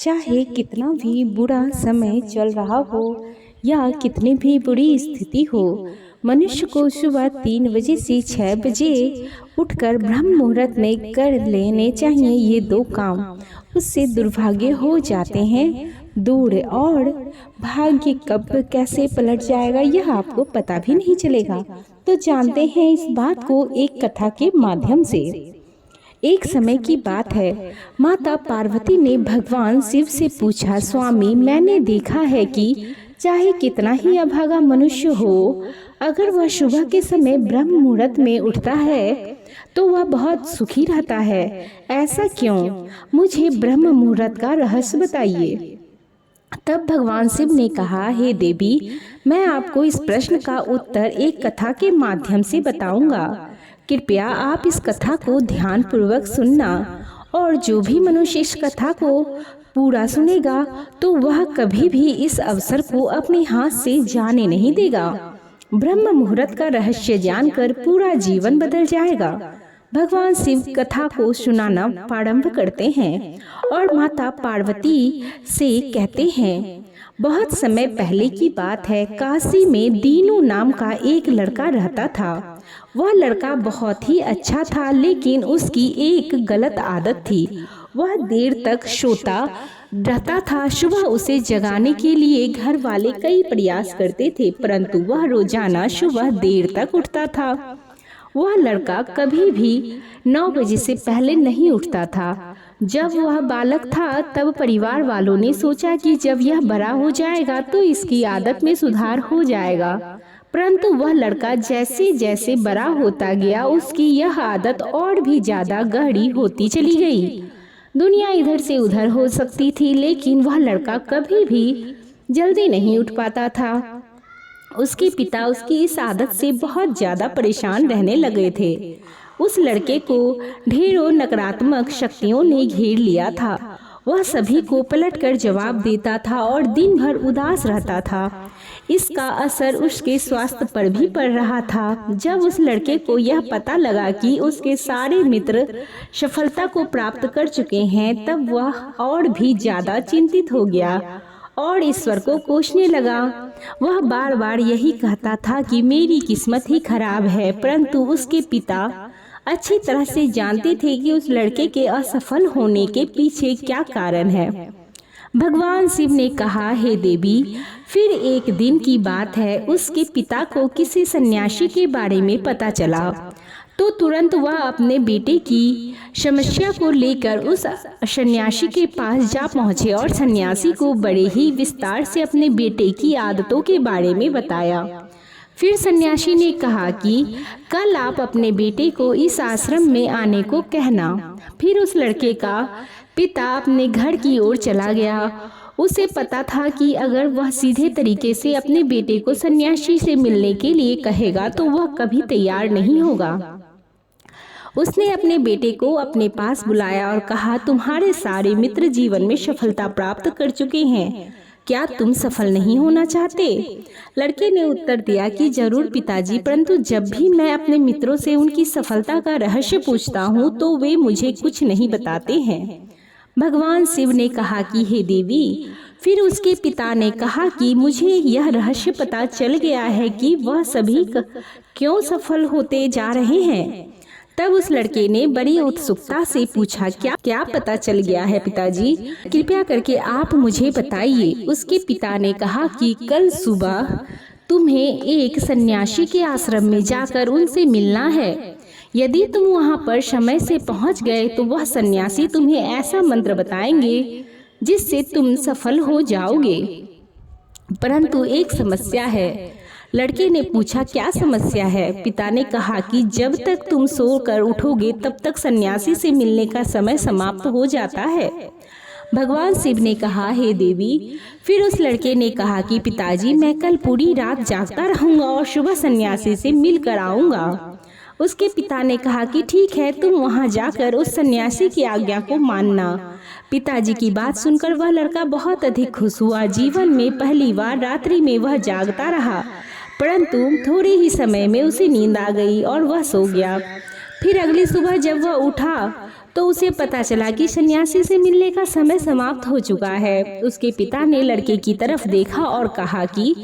चाहे कितना भी बुरा समय चल रहा हो या कितनी भी बुरी स्थिति हो, मनुष्य को सुबह 3 बजे से 6 बजे उठकर ब्रह्म मुहूर्त में कर लेने चाहिए ये दो काम। उससे दुर्भाग्य हो जाते हैं दूर और भाग्य कब कैसे पलट जाएगा यह आपको पता भी नहीं चलेगा। तो जानते हैं इस बात को एक कथा के माध्यम से। एक समय की बात है, माता पार्वती ने भगवान शिव से पूछा, स्वामी मैंने देखा है कि चाहे कितना ही अभागा मनुष्य हो, अगर वह सुबह के समय ब्रह्म मुहूर्त में उठता है तो वह बहुत सुखी रहता है। ऐसा क्यों? मुझे ब्रह्म मुहूर्त का रहस्य बताइए। तब भगवान शिव ने कहा, हे देवी, मैं आपको इस प्रश्न का उत्तर एक कथा के माध्यम से बताऊंगा। कृपया आप इस कथा को ध्यान पूर्वक सुनना, और जो भी मनुष्य इस कथा को पूरा सुनेगा तो वह कभी भी इस अवसर को अपने हाथ से जाने नहीं देगा। ब्रह्म मुहूर्त का रहस्य जानकर पूरा जीवन बदल जाएगा। भगवान शिव कथा को सुनाना प्रारंभ करते हैं और माता पार्वती से कहते हैं, बहुत समय पहले की बात है, काशी में दीनू नाम का एक लड़का रहता था। वह लड़का बहुत ही अच्छा था, लेकिन उसकी एक गलत आदत थी। वह देर तक सोता रहता था। सुबह उसे जगाने के लिए घर वाले कई प्रयास करते थे, परंतु वह रोजाना सुबह देर तक उठता था। वह लड़का कभी भी 9 बजे से पहले नहीं उठता था। जब वह बालक था तब परिवार वालों ने सोचा कि जब यह बड़ा हो जाएगा तो इसकी आदत में सुधार हो जाएगा, परंतु वह लड़का जैसे जैसे बड़ा होता गया उसकी यह आदत और भी ज्यादा गहरी होती चली गई। दुनिया इधर से उधर हो सकती थी, लेकिन वह लड़का कभी भी जल्दी नहीं उठ पाता था। उसके पिता उसकी इस आदत से बहुत ज्यादा परेशान रहने लगे थे। उस लड़के को ढेरों नकारात्मक शक्तियों ने घेर लिया था। वह सभी को पलटकर जवाब देता था और दिन भर उदास रहता था। इसका असर उसके स्वास्थ्य पर भी पड़ रहा था। जब उस लड़के को यह पता लगा कि उसके सारे मित्र सफलता को प्राप्त कर चुके हैं, तब वह और भी ज्यादा चिंतित हो गया और ईश्वर को कोसने लगा। वह बार बार यही कहता था कि मेरी किस्मत ही खराब है, परंतु उसके पिता अच्छी तरह से जानते थे कि उस लड़के के असफल होने के पीछे क्या कारण है। भगवान शिव ने कहा, हे देवी, फिर एक दिन की बात है, उसके पिता को किसी सन्यासी के बारे में पता चला तो तुरंत वह अपने बेटे की समस्या को लेकर उस सन्यासी के पास जा पहुंचे और सन्यासी को बड़े ही विस्तार से अपने बेटे की आदतों के बारे में बताया। फिर सन्यासी ने कहा कि कल आप अपने बेटे को इस आश्रम में आने को कहना। फिर उस लड़के का पिता अपने घर की ओर चला गया। उसे पता था कि अगर वह सीधे तरीके से अपने बेटे को सन्यासी से मिलने के लिए कहेगा तो वह कभी तैयार नहीं होगा। उसने अपने बेटे को अपने पास बुलाया और कहा, तुम्हारे सारे मित्र जीवन में सफलता प्राप्त कर चुके हैं, क्या तुम सफल नहीं होना चाहते? लड़के ने उत्तर दिया कि जरूर पिताजी, परंतु जब भी मैं अपने मित्रों से उनकी सफलता का रहस्य पूछता हूँ तो वे मुझे कुछ नहीं बताते हैं। भगवान शिव ने कहा कि हे देवी, फिर उसके पिता ने कहा कि मुझे यह रहस्य पता चल गया है कि वह सभी क्यों सफल होते जा रहे हैं। तब उस लड़के ने बड़ी उत्सुकता से पूछा, क्या पता चल गया है पिताजी? कृपया करके आप मुझे बताइए। उसके पिता ने कहा कि कल सुबह तुम्हें एक सन्यासी के आश्रम में जाकर उनसे मिलना है। यदि तुम वहां पर समय से पहुंच गए तो वह सन्यासी तुम्हें ऐसा मंत्र बताएंगे जिससे तुम सफल हो जाओगे, परंतु एक समस्या है। लड़के ने पूछा, क्या समस्या है? पिता ने कहा कि जब तक तुम सोकर उठोगे तब तक सन्यासी से मिलने का समय समाप्त हो जाता है। भगवान शिव ने कहा, हे देवी, फिर उस लड़के ने कहा कि पिताजी, मैं कल पूरी रात जागता रहूंगा और सुबह सन्यासी से मिलकर आऊंगा। उसके पिता ने कहा कि ठीक है, तुम वहां जाकर उस सन्यासी की आज्ञा को मानना। पिताजी की बात सुनकर वह लड़का बहुत अधिक खुश हुआ। जीवन में पहली बार रात्रि में वह जागता रहा, परंतु थोड़े ही समय में उसे नींद आ गई और वह सो गया। फिर अगली सुबह जब वह उठा तो उसे पता चला कि सन्यासी से मिलने का समय समाप्त हो चुका है। उसके पिता ने लड़के की तरफ देखा और कहा कि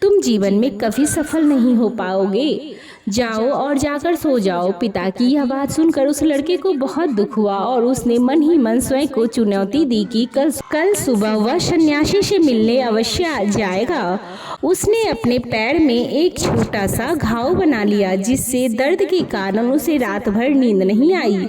तुम जीवन में कभी सफल नहीं हो पाओगे, जाओ और जाकर सो जाओ। पिता की यह बात सुनकर उस लड़के को बहुत दुख हुआ और उसने मन ही मन स्वयं को चुनौती दी कि कल सुबह वह सन्यासी से मिलने अवश्य जाएगा। उसने अपने पैर में एक छोटा सा घाव बना लिया, जिससे दर्द के कारण उसे रात भर नींद नहीं आई।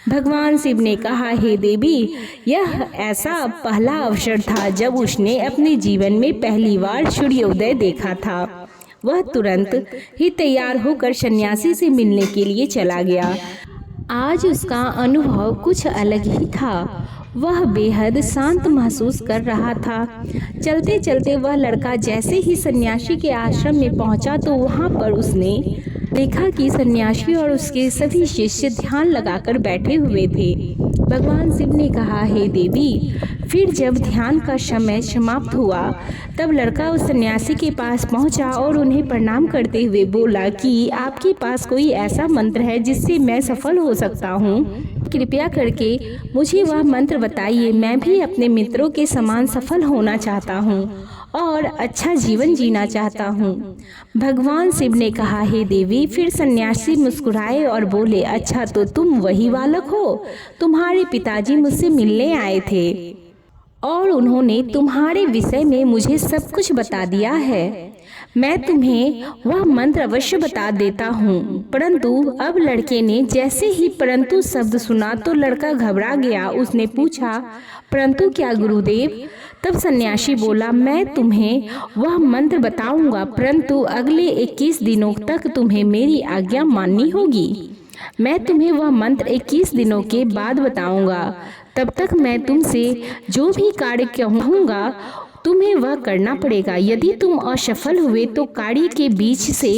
भगवान शिव ने कहा, हे देवी, यह ऐसा पहला अवसर था जब उसने अपने जीवन में पहली बार सूर्योदय देखा था। वह तुरंत ही तैयार होकर सन्यासी से मिलने के लिए चला गया। आज उसका अनुभव कुछ अलग ही था। वह बेहद शांत महसूस कर रहा था। चलते चलते वह लड़का जैसे ही सन्यासी के आश्रम में पहुंचा तो वहां पर उसने देखा कि सन्यासी और उसके सभी शिष्य ध्यान लगाकर बैठे हुए थे। भगवान शिव ने कहा, हे देवी, फिर जब ध्यान का समय समाप्त हुआ तब लड़का उस सन्यासी के पास पहुंचा और उन्हें प्रणाम करते हुए बोला कि आपके पास कोई ऐसा मंत्र है जिससे मैं सफल हो सकता हूं? कृपया करके मुझे वह मंत्र बताइए। मैं भी अपने मित्रों के समान सफल होना चाहता हूं और अच्छा जीवन जीना चाहता हूं। भगवान शिव ने कहा, हे देवी। फिर सन्यासी मुस्कुराए और बोले, अच्छा तो तुम वही बालक हो। तुम्हारे पिताजी मुझसे मिलने आए थे और उन्होंने तुम्हारे विषय में मुझे सब कुछ बता दिया है। मैं तुम्हें वह मंत्र अवश्य बता देता हूँ। परंतु अब लड़के ने जैसे ही परंतु शब्द सुना तो लड़का घबरा गया। उसने पूछा, परंतु क्या गुरुदेव? तब सन्यासी बोला, मैं तुम्हें वह मंत्र बताऊंगा, परंतु अगले 21 दिनों तक तुम्हें मेरी आज्ञा माननी होगी। मैं तुम्हें वह मंत्र 21 दिनों के बाद बताऊंगा। तब तक मैं तुमसे जो भी कार्य कहूँगा तुम्हें वह करना पड़ेगा। यदि तुम असफल हुए तो कार्य के बीच से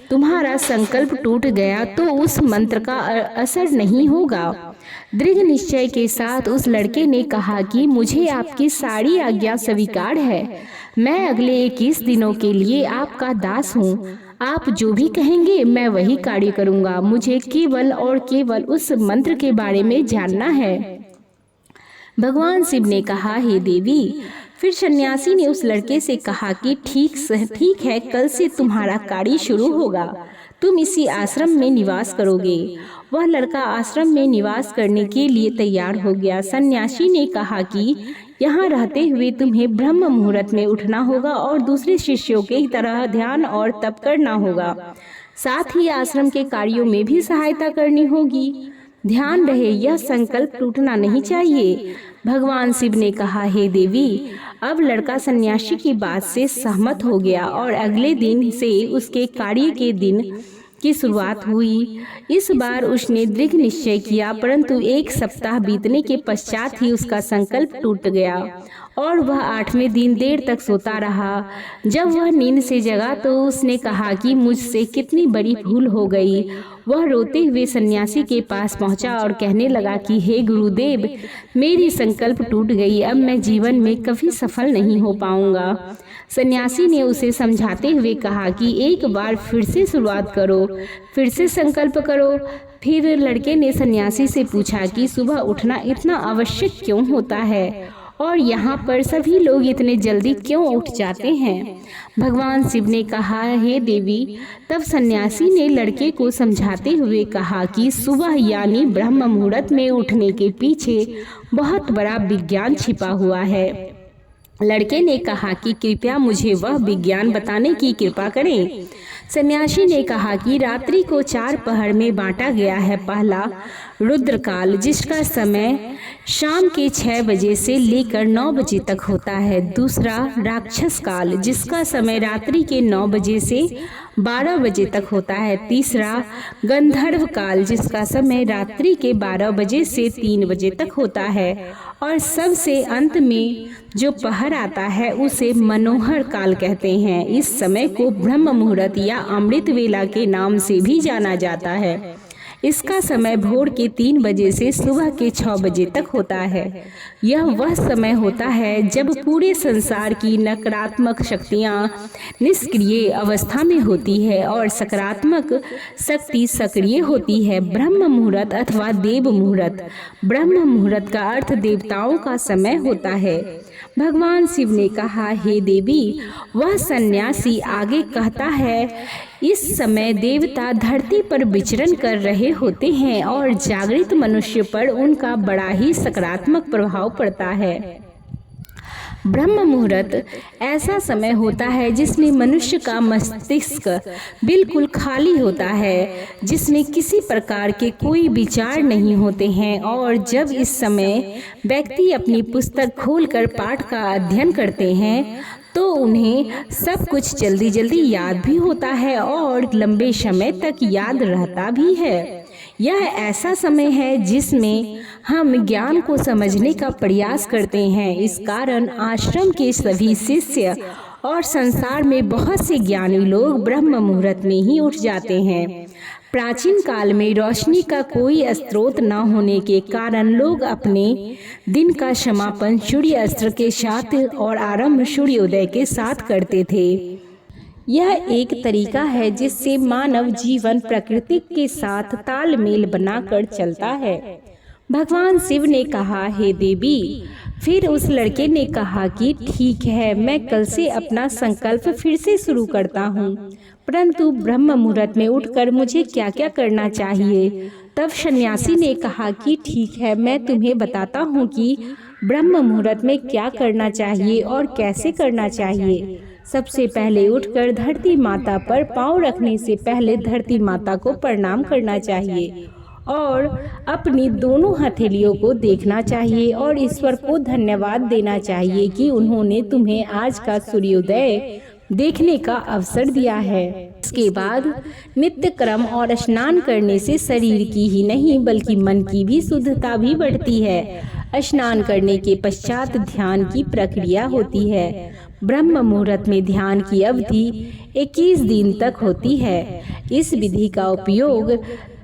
तुम्हारा संकल्प टूट गया तो उस मंत्र का असर नहीं होगा। दृढ़ निश्चय के साथ उस लड़के ने कहा कि मुझे आपकी सारी आज्ञा स्वीकार है। मैं अगले 21 दिनों के लिए आपका दास हूँ। आप जो भी कहेंगे मैं वही कार्य करूँगा। मुझे केवल और केवल उस मंत्र के बारे में जानना है। भगवान शिव ने कहा, हे देवी। फिर सन्यासी ने उस लड़के से कहा कि ठीक है, कल से तुम्हारा कार्य शुरू होगा। तुम इसी आश्रम में निवास करोगे। वह लड़का आश्रम में निवास करने के लिए तैयार हो गया। सन्यासी ने कहा कि यहाँ रहते हुए तुम्हें ब्रह्म मुहूर्त में उठना होगा और दूसरे शिष्यों की तरह ध्यान और तप करना होगा। साथ ही आश्रम के कार्यों में भी सहायता करनी होगी। ध्यान रहे, यह संकल्प टूटना नहीं चाहिए। भगवान शिव ने कहा, हे देवी। अब लड़का सन्यासी की बात से सहमत हो गया और अगले दिन से उसके कार्य के दिन की शुरुआत हुई। इस बार उसने दृढ़ निश्चय किया, परंतु 1 सप्ताह बीतने के पश्चात ही उसका संकल्प टूट गया और वह 8वें दिन देर तक सोता रहा। जब वह नींद से जगा तो उसने कहा कि मुझसे कितनी बड़ी भूल हो गई। वह रोते हुए सन्यासी के पास पहुंचा और कहने लगा कि हे गुरुदेव, मेरी संकल्प टूट गई। अब मैं जीवन में कभी सफल नहीं हो पाऊंगा। सन्यासी ने उसे समझाते हुए कहा कि एक बार फिर से शुरुआत करो, फिर से संकल्प करो। फिर लड़के ने सन्यासी से पूछा कि सुबह उठना इतना आवश्यक क्यों होता है और यहाँ पर सभी लोग इतने जल्दी क्यों उठ जाते हैं? भगवान शिव ने कहा, हे देवी। तब सन्यासी ने लड़के को समझाते हुए कहा कि सुबह यानी ब्रह्म मुहूर्त में उठने के पीछे बहुत बड़ा विज्ञान छिपा हुआ है। लड़के ने कहा कि कृपया मुझे वह विज्ञान बताने की कृपा करें। सन्यासी ने कहा कि रात्रि को 4 पहर में बांटा गया है। पहला रुद्रकाल, जिसका समय शाम के 6 बजे से लेकर 9 बजे तक होता है। दूसरा राक्षस काल, जिसका समय रात्रि के 9 बजे से 12 बजे तक होता है। तीसरा गंधर्व काल, जिसका समय रात्रि के 12 बजे से 3 बजे तक होता है। और सबसे अंत में जो पहर आता है उसे मनोहर काल कहते हैं। इस समय को ब्रह्म मुहूर्त या अमृत वेला के नाम से भी जाना जाता है। इसका समय भोर के 3 बजे से सुबह के 6 बजे तक होता है। यह वह समय होता है जब पूरे संसार की नकारात्मक शक्तियाँ निष्क्रिय अवस्था में होती है और सकारात्मक शक्ति सक्रिय होती है। ब्रह्म मुहूर्त अथवा देव मुहूर्त। ब्रह्म मुहूर्त का अर्थ देवताओं का समय होता है। भगवान शिव ने कहा, हे देवी, वह सन्यासी आगे कहता है, इस समय देवता धरती पर विचरण कर रहे होते हैं और जागृत मनुष्य पर उनका बड़ा ही सकारात्मक प्रभाव पड़ता है। ब्रह्म मुहूर्त ऐसा समय होता है जिसमें मनुष्य का मस्तिष्क बिल्कुल खाली होता है, जिसमें किसी प्रकार के कोई विचार नहीं होते हैं, और जब इस समय व्यक्ति अपनी पुस्तक खोलकर पाठ का अध्ययन करते हैं तो उन्हें सब कुछ जल्दी जल्दी याद भी होता है और लंबे समय तक याद रहता भी है। यह ऐसा समय है जिसमें हम ज्ञान को समझने का प्रयास करते हैं। इस कारण आश्रम के सभी शिष्य और संसार में बहुत से ज्ञानी लोग ब्रह्म मुहूर्त में ही उठ जाते हैं। प्राचीन काल में रोशनी का कोई स्रोत न होने के कारण लोग अपने दिन का समापन सूर्य अस्त्र के साथ और आरंभ सूर्योदय के साथ करते थे। यह एक तरीका है जिससे मानव जीवन प्रकृति के साथ तालमेल बनाकर चलता है। भगवान शिव ने कहा, हे देवी। फिर उस लड़के ने कहा कि ठीक है, मैं कल से अपना संकल्प फिर से शुरू करता हूँ, परंतु ब्रह्म मुहूर्त में उठकर मुझे क्या क्या करना चाहिए। तब सन्यासी ने कहा कि ठीक है, मैं तुम्हें बताता हूँ कि ब्रह्म मुहूर्त में क्या करना चाहिए और कैसे करना चाहिए। सबसे पहले उठकर धरती माता पर पाँव रखने से पहले धरती माता को प्रणाम करना चाहिए और अपनी दोनों हथेलियों को देखना चाहिए और ईश्वर को धन्यवाद देना चाहिए कि उन्होंने तुम्हें आज का सूर्योदय देखने का अवसर दिया है। इसके बाद नित्य क्रम और स्नान करने से शरीर की ही नहीं बल्कि मन की भी शुद्धता भी बढ़ती है। स्नान करने के पश्चात ध्यान की प्रक्रिया होती है। ब्रह्म मुहूर्त में ध्यान की अवधि 21 दिन तक होती है। इस विधि का उपयोग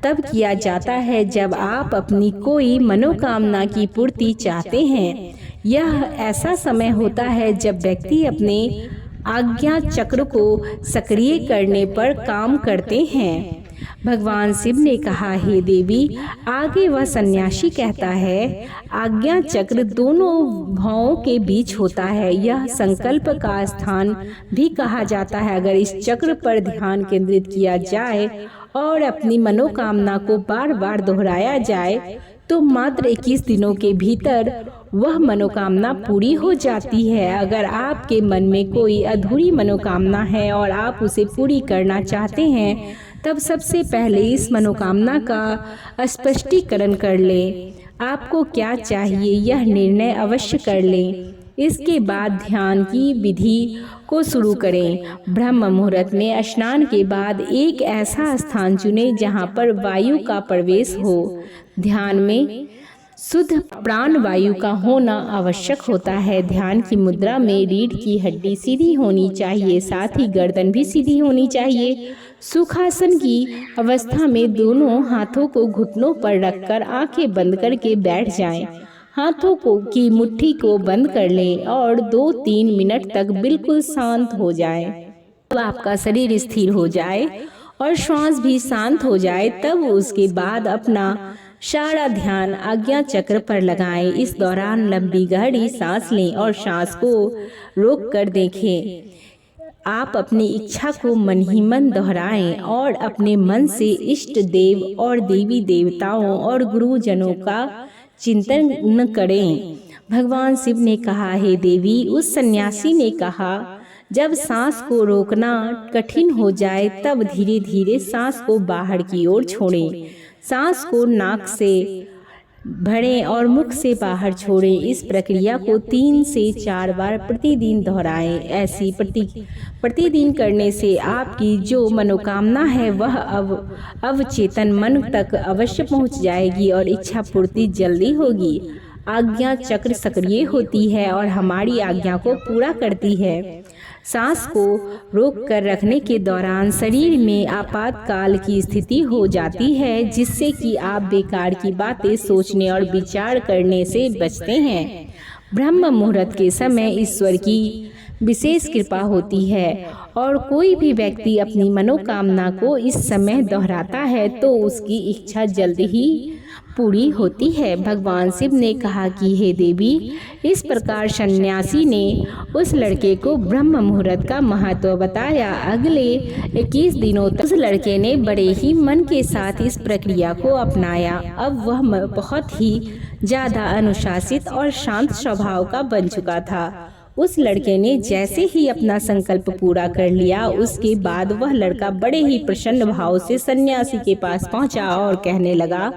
तब किया जाता है जब आप अपनी कोई मनोकामना की पूर्ति चाहते हैं। यह ऐसा समय होता है जब व्यक्ति अपने आज्ञा चक्र को सक्रिय करने पर काम करते हैं। भगवान शिव ने कहा, हे देवी। आगे वह सन्यासी कहता है, आज्ञा चक्र दोनों भावों के बीच होता है। यह संकल्प का स्थान भी कहा जाता है। अगर इस चक्र पर ध्यान केंद्रित किया जाए और अपनी मनोकामना को बार बार दोहराया जाए तो मात्र 21 दिनों के भीतर वह मनोकामना पूरी हो जाती है। अगर आपके मन में कोई अधूरी मनोकामना है और आप उसे पूरी करना चाहते हैं, तब सबसे पहले इस मनोकामना का स्पष्टीकरण कर लें। आपको क्या चाहिए यह निर्णय अवश्य कर लें। इसके बाद ध्यान की विधि को शुरू करें। ब्रह्म मुहूर्त में स्नान के बाद एक ऐसा स्थान चुनें जहां पर वायु का प्रवेश हो। ध्यान में शुद्ध प्राण वायु का होना आवश्यक होता है। ध्यान की मुद्रा में रीढ़ की हड्डी सीधी होनी चाहिए, साथ ही गर्दन भी सीधी होनी चाहिए। सुखासन की अवस्था में दोनों हाथों को घुटनों पर रखकर आंखें बंद करके बैठ जाएं। हाथों की मुट्ठी को बंद कर लें और 2-3 मिनट तक बिल्कुल शांत हो जाएं। जब आपका शरीर स्थिर हो जाए और श्वास भी शांत हो जाए, तब उसके बाद अपना सारा ध्यान आज्ञा चक्र पर लगाएं। इस दौरान लंबी गहरी सांस लें और सांस को रोक कर देखें। आप अपनी इच्छा को मन ही मन दोहराएं और अपने मन से इष्ट देव और देवी देवताओं और गुरुजनों का चिंतन करें। भगवान शिव ने कहा, हे देवी। उस सन्यासी ने कहा, जब सांस को रोकना कठिन हो जाए तब धीरे धीरे सांस को बाहर की ओर छोड़ें। सांस को नाक से भरें और मुख से बाहर छोड़ें। इस प्रक्रिया को 3 से 4 बार प्रतिदिन दोहराएं। ऐसी प्रतिदिन करने से आपकी जो मनोकामना है वह अवचेतन मन तक अवश्य पहुंच जाएगी और इच्छा पूर्ति जल्दी होगी। आज्ञा चक्र सक्रिय होती है और हमारी आज्ञा को पूरा करती है। सांस को रोक कर रखने के दौरान शरीर में आपातकाल की स्थिति हो जाती है, जिससे कि आप बेकार की बातें सोचने और विचार करने से बचते हैं। ब्रह्म मुहूर्त के समय ईश्वर की विशेष कृपा होती है और कोई भी व्यक्ति अपनी मनोकामना को इस समय दोहराता है तो उसकी इच्छा जल्द ही पूरी होती है। भगवान शिव ने कहा कि हे देवी, इस प्रकार सन्यासी ने उस लड़के को ब्रह्म मुहूर्त का महत्व बताया। अगले 21 दिनों तक उस लड़के ने बड़े ही मन के साथ इस प्रक्रिया को अपनाया। अब वह बहुत ही ज्यादा अनुशासित और शांत स्वभाव का बन चुका था। उस लड़के ने जैसे ही अपना संकल्प पूरा कर लिया, उसके बाद वह लड़का बड़े ही प्रसन्न भाव से सन्यासी के पास पहुंचा और कहने लगा,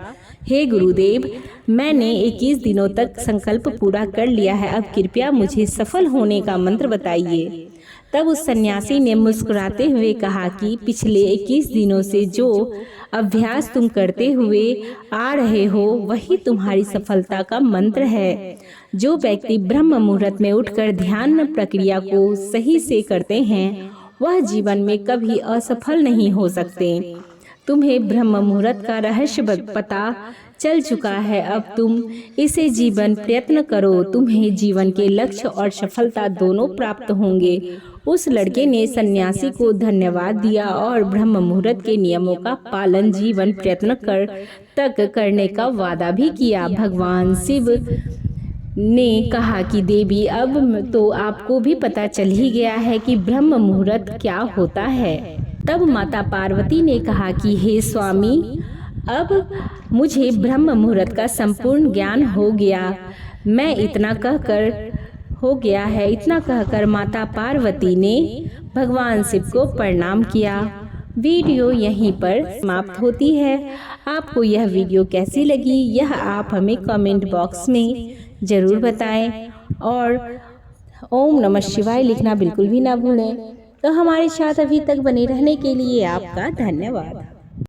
हे गुरुदेव, मैंने 21 दिनों तक संकल्प पूरा कर लिया है, अब कृपया मुझे सफल होने का मंत्र बताइए। तब उस सन्यासी ने मुस्कुराते हुए कहा कि पिछले 21 दिनों से जो अभ्यास तुम करते हुए आ रहे हो वही तुम्हारी सफलता का मंत्र है। जो व्यक्ति ब्रह्म मुहूर्त में उठकर ध्यान प्रक्रिया को सही से करते हैं वह जीवन में कभी असफल नहीं हो सकते। तुम्हें ब्रह्म मुहूर्त का रहस्य पता चल चुका है, अब तुम इसे जीवन प्रयत्न करो, तुम्हें जीवन के लक्ष्य और सफलता दोनों प्राप्त होंगे। उस लड़के ने सन्यासी को धन्यवाद दिया और ब्रह्म मुहूर्त के नियमों का पालन जीवन प्रयत्न तक करने का वादा भी किया। भगवान शिव ने कहा कि देवी, अब तो आपको भी पता चल ही गया है कि ब्रह्म मुहूर्त क्या होता है। तब माता पार्वती ने कहा कि हे स्वामी, अब मुझे ब्रह्म मुहूर्त का संपूर्ण ज्ञान हो गया। इतना कहकर माता पार्वती ने भगवान शिव को प्रणाम किया। वीडियो यहीं पर समाप्त होती है। आपको यह वीडियो कैसी लगी यह आप हमें कमेंट बॉक्स में ज़रूर बताएं और ओम नमः शिवाय लिखना बिल्कुल भी ना भूलें। तो हमारे साथ अभी तक बने रहने के लिए आपका धन्यवाद।